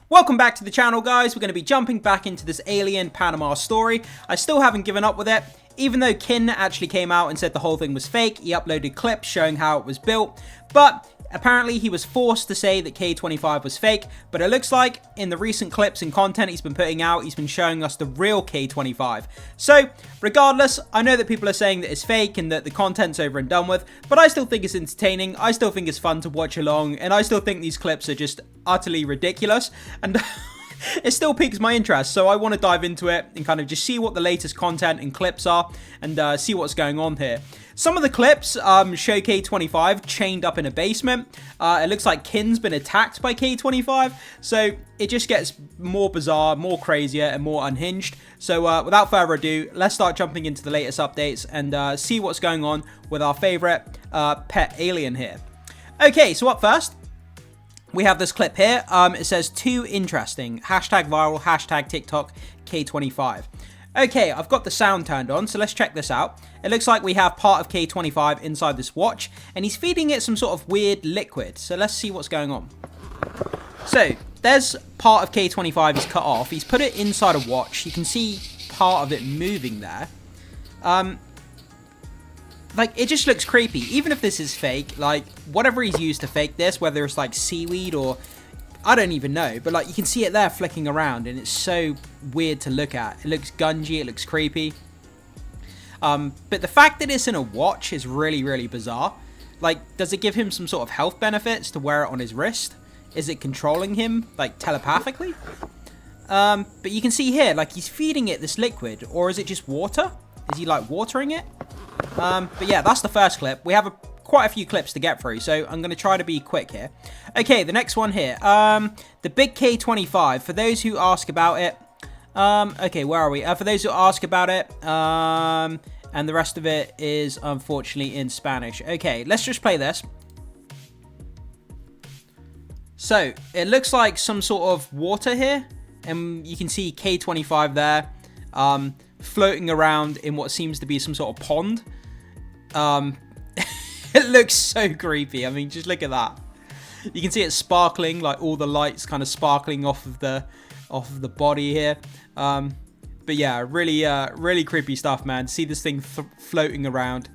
Welcome back to the channel, guys. We're going to be jumping back into this alien Panama story. I still haven't given up with it. Even though Kin actually came out and said the whole thing was fake, he uploaded clips showing how it was built. But apparently he was forced to say that K25 was fake. But it looks like in the recent clips and content he's been putting out, he's been showing us the real K25. So regardless, I know that people are saying that it's fake and that the content's over and done with. But I still think it's entertaining. I still think it's fun to watch along. And I still think these clips are just utterly ridiculous. And it still piques my interest, so I want to dive into it and kind of just see what the latest content and clips are and see what's going on here. Some of the clips show K25 chained up in a basement. It looks like Kin's been attacked by K25, so it just gets more bizarre, more crazier, and more unhinged. So without further ado, let's start jumping into the latest updates and see what's going on with our favorite pet alien here. Okay, so up first, we have this clip here. It says, too interesting. Hashtag viral, hashtag TikTok, K25. Okay, I've got the sound turned on, so let's check this out. It looks like we have part of K25 inside this watch, and he's feeding it some sort of weird liquid. So let's see what's going on. So, there's part of K25 is cut off. He's put it inside a watch. You can see part of it moving there. Like, it just looks creepy. Even if this is fake, like, whatever he's used to fake this, whether it's, like, seaweed or... I don't even know. But, like, you can see it there flicking around, and it's so weird to look at. It looks gungy. It looks creepy. But the fact that it's in a watch is really, really bizarre. Like, does it give him some sort of health benefits to wear it on his wrist? Is it controlling him, like, telepathically? But you can see here, like, he's feeding it this liquid. Or is it just water? Is he, like, watering it? But yeah, that's the first clip. We have quite a few clips to get through, so I'm going to try to be quick here. Okay, the next one here. The big K25, for those who ask about it. Okay, where are we? For those who ask about it, and the rest of it is unfortunately in Spanish. Okay, let's just play this. So, it looks like some sort of water here, and you can see K25 there, floating around in what seems to be some sort of pond. It looks so creepy. I mean, just look at that. You can see it sparkling, like all the lights kind of sparkling off of the body here. But yeah, really creepy stuff, man. See this thing floating around,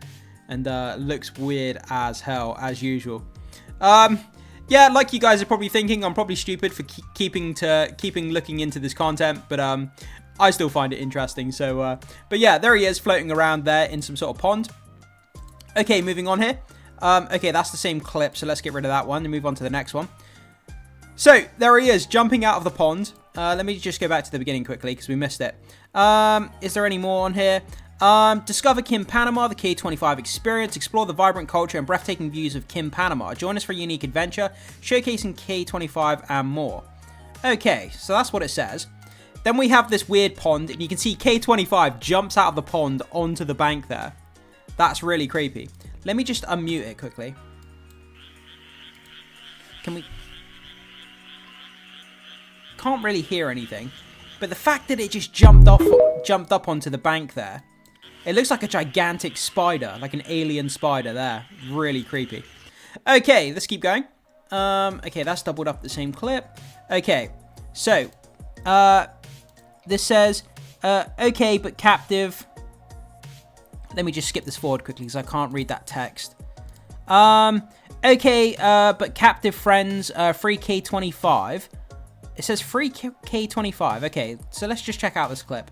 and looks weird as hell as usual. Yeah, like you guys are probably thinking, I'm probably stupid for keeping looking into this content, but I still find it interesting. So, but yeah, there he is floating around there in some sort of pond. Okay, moving on here. Okay, that's the same clip, so let's get rid of that one and move on to the next one. So, there he is, jumping out of the pond. Let me just go back to the beginning quickly, because we missed it. Is there any more on here? Discover Kim Panama, the K25 experience. Explore the vibrant culture and breathtaking views of Kim Panama. Join us for a unique adventure, showcasing K25 and more. Okay, so that's what it says. Then we have this weird pond, and you can see K25 jumps out of the pond onto the bank there. That's really creepy. Let me just unmute it quickly. Can we... Can't really hear anything. But the fact that it just jumped up onto the bank there. It looks like a gigantic spider, like an alien spider there. Really creepy. Okay, let's keep going. Okay, that's doubled up the same clip. Okay, so... this says, okay, but captive. Let me just skip this forward quickly because I can't read that text. Okay, but captive friends, free K25. It says free K25. Okay, so let's just check out this clip.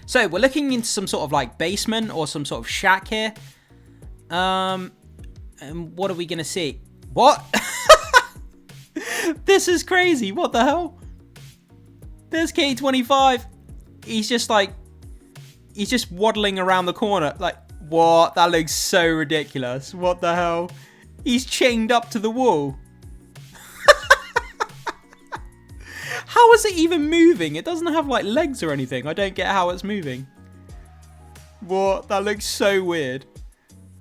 So we're looking into some sort of like basement or some sort of shack here. And what are we going to see? What? This is crazy. What the hell? There's K25. He's just waddling around the corner. Like, what? That looks so ridiculous. What the hell? He's chained up to the wall. How is it even moving? It doesn't have, like, legs or anything. I don't get how it's moving. What? That looks so weird.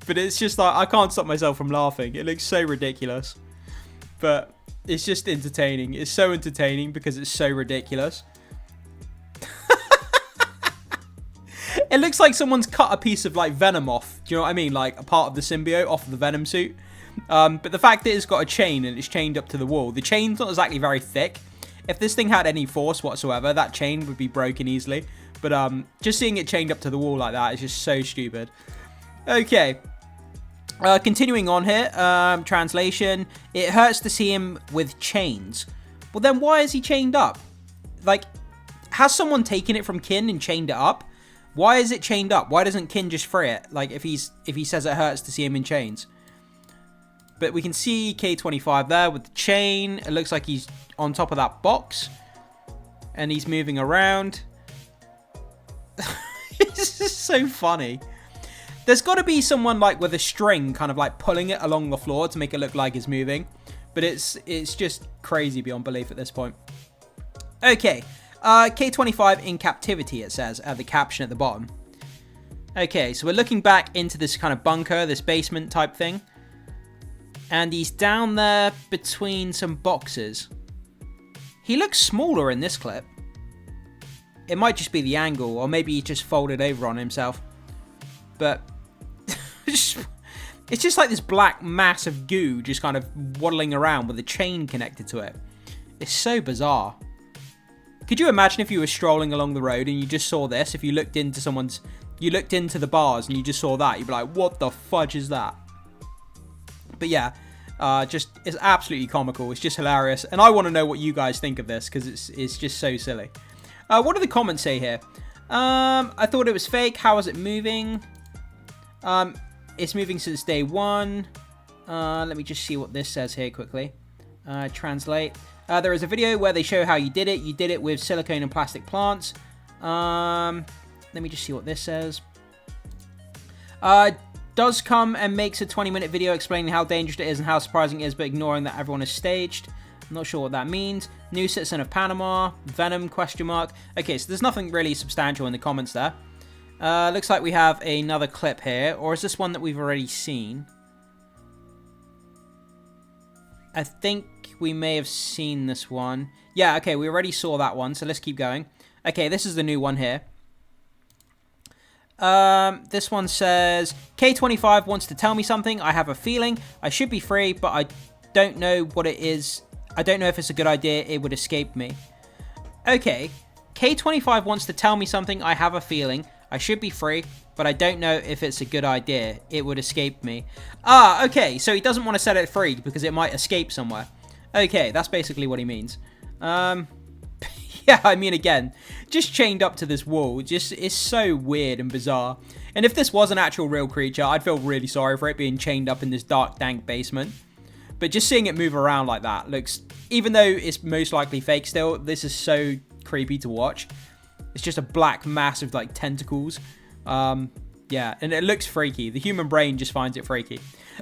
But it's just like, I can't stop myself from laughing. It looks so ridiculous. But it's just entertaining. It's so entertaining because it's so ridiculous. It looks like someone's cut a piece of, like, Venom off. Do you know what I mean? Like, a part of the symbiote off of the Venom suit. But the fact that it's got a chain and it's chained up to the wall. The chain's not exactly very thick. If this thing had any force whatsoever, that chain would be broken easily. But just seeing it chained up to the wall like that is just so stupid. Okay. Continuing on here. Translation. It hurts to see him with chains. Well, then why is he chained up? Like, has someone taken it from Kin and chained it up? Why is it chained up? Why doesn't Kin just free it? Like, if he says it hurts to see him in chains. But we can see K25 there with the chain. It looks like he's on top of that box. And he's moving around. It's just so funny. There's got to be someone like with a string kind of like pulling it along the floor to make it look like it's moving. But it's just crazy beyond belief at this point. Okay. K25 in captivity, it says at the caption at the bottom. Okay, so we're looking back into this kind of bunker, this basement type thing. And he's down there between some boxes. He looks smaller in this clip. It might just be the angle, or maybe he just folded over on himself. But it's just like this black mass of goo just kind of waddling around with a chain connected to it. It's so bizarre. Could you imagine if you were strolling along the road and you just saw this? If you looked into you looked into the bars and you just saw that, you'd be like, what the fudge is that? But yeah, it's absolutely comical. It's just hilarious. And I want to know what you guys think of this because it's just so silly. What do the comments say here? I thought it was fake. How is it moving? It's moving since day one. Let me just see what this says here quickly. Translate. There is a video where they show how you did it. You did it with silicone and plastic plants. Let me just see what this says. Does come and makes a 20-minute video explaining how dangerous it is and how surprising it is, but ignoring that everyone is staged. I'm not sure what that means. New citizen of Panama. Venom, question mark. Okay, so there's nothing really substantial in the comments there. Looks like we have another clip here. Or is this one that we've already seen? I think we may have seen this one. Yeah, okay, we already saw that one, so let's keep going. Okay, this is the new one here. This one says, K25 wants to tell me something. I have a feeling I should be free, but I don't know what it is. I don't know if it's a good idea. It would escape me. Okay, K25 wants to tell me something. I have a feeling I should be free, but I don't know if it's a good idea. It would escape me. Ah, okay, so he doesn't want to set it free because it might escape somewhere. Okay, that's basically what he means. Yeah, I mean, again, just chained up to this wall. Just, it's so weird and bizarre. And if this was an actual real creature, I'd feel really sorry for it being chained up in this dark, dank basement. But just seeing it move around like that looks, even though it's most likely fake still, this is so creepy to watch. It's just a black mass of, like, tentacles. Yeah, and it looks freaky. The human brain just finds it freaky.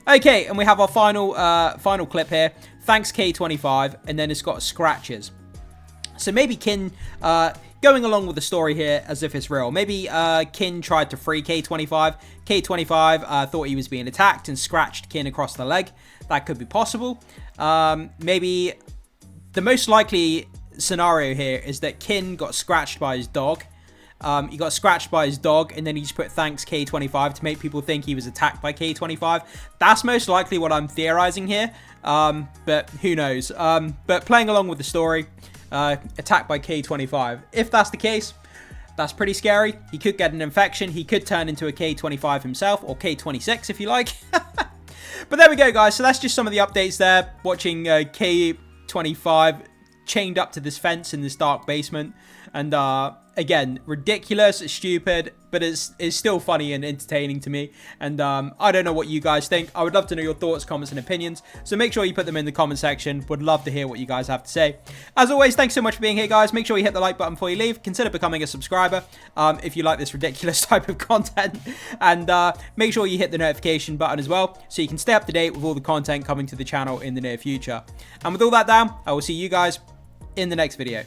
Okay, and we have our final clip here. Thanks, K25, and then it's got scratches. So maybe Kin, going along with the story here as if it's real. Maybe Kin tried to free K25. K25 thought he was being attacked and scratched Kin across the leg. That could be possible. Maybe the most likely scenario here is that Kin got scratched by his dog. He got scratched by his dog, and then he just put thanks K25 to make people think he was attacked by K25. That's most likely what I'm theorizing here, but who knows. But playing along with the story, attacked by K25. If that's the case, that's pretty scary. He could get an infection. He could turn into a K25 himself, or K26 if you like. But there we go, guys. So that's just some of the updates there. Watching K25 chained up to this fence in this dark basement. And again, ridiculous, stupid, but it's still funny and entertaining to me. And I don't know what you guys think. I would love to know your thoughts, comments, and opinions. So make sure you put them in the comment section. Would love to hear what you guys have to say. As always, thanks so much for being here, guys. Make sure you hit the like button before you leave. Consider becoming a subscriber if you like this ridiculous type of content. And make sure you hit the notification button as well, so you can stay up to date with all the content coming to the channel in the near future. And with all that down, I will see you guys in the next video.